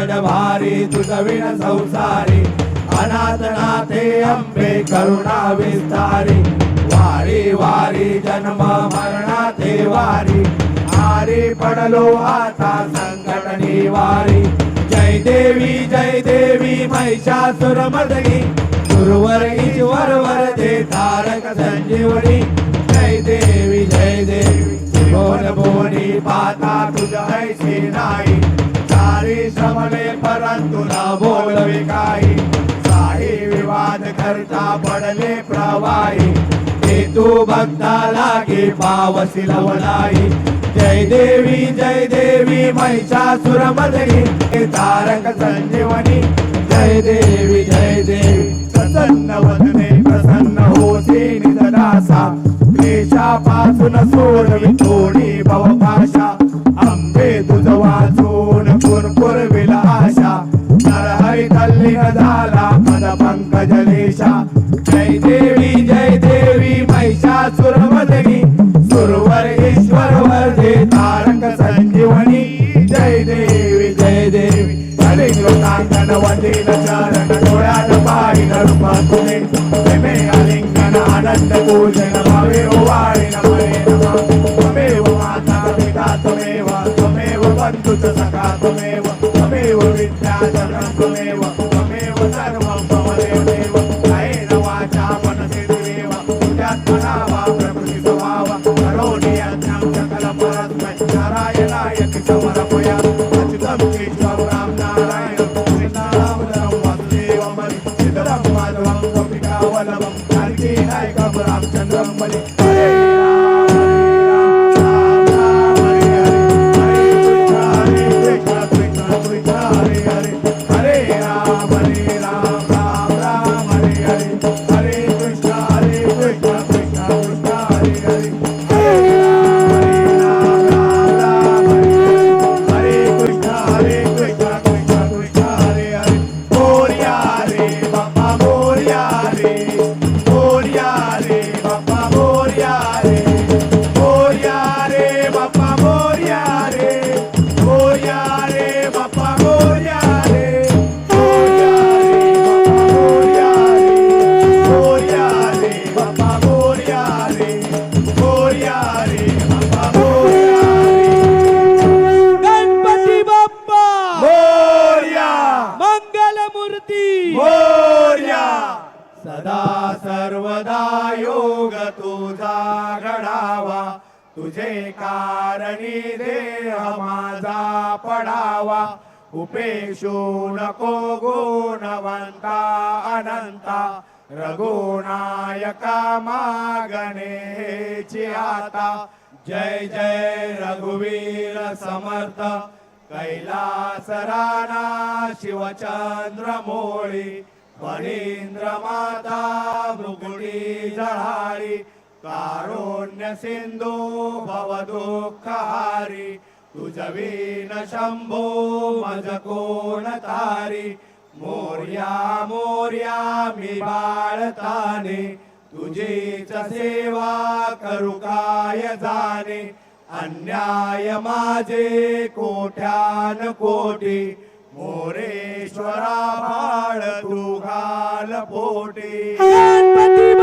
जड भारी तुझविण संसारी अनाथ नाथे अंबे करुणा विस्तारी वारी वारी जन्म मरणाते वारी आरी पडलो आता संकट निवारी जय देवी महिषासुरमर्दिनी गुरुवर ईश्वर वरदे तारक संजीवनी जय देवी बोल बोली पाता तुझ ऐसी नाही सारी श्रमले परंतु न बोलवे काही साही विवाद करता पडले प्रवाही ते तू भक्ता लागे पावसी लवलाई जय देवी महिषासुरमर्दिनी तारक संजीवनी जय देवी प्रसन्न वदने प्रसन्न होती निजदासा क्लेशापासून सोडवी थोडी भवभाषा अंबे तुझ वाचून कुरकुरविल आशा नरहरी तल्लीन झाला पद पंकजलेशा जय देवी महिषासुरमर्दिनी सुरवर ईश्वर वरदे तारक संजीवनी जय देवी लोकांकन वंदीन चरण डोळ्यात पाहिन रूप तुझे प्रेमे आलिंगन आनंद पूजन भावे ओवाळीन मने नमः त्वमेव माता पिता त्वमेव बंधुच सखा त्वमेव विद्या जनम त्वमेव सर्वं त्वमेव कायेन वाचा मनसेदेव तुझ्यात्मना वा प्रकृती स्वभाव करोमि यज्ञं सकलं परस्मै नारायणाय समर्पया अच्युतं केशवं राम नारायण रामचंद्रम बलि सदा सर्वदा योग तुझा घडावा तुझे कारणी देह माझा पडावा उपेशू नको गुणवंता अनंता रघुनायका मागणेची आता जय रघुवीर समर्थ कैलास राणा शिवचंद्र मोळी फणींद्र माता मृगुडी जळाळी कारुण्य सिंधू भवदुःखहारी तुझवीन शंभो मज कोण तारी मोर्या मी बाळताने तुझीच सेवा करू काय जाणे अन्याय माझे कोट्यान कोटी मोरेश्वरा बाळ तू घाल पोटी. गणपती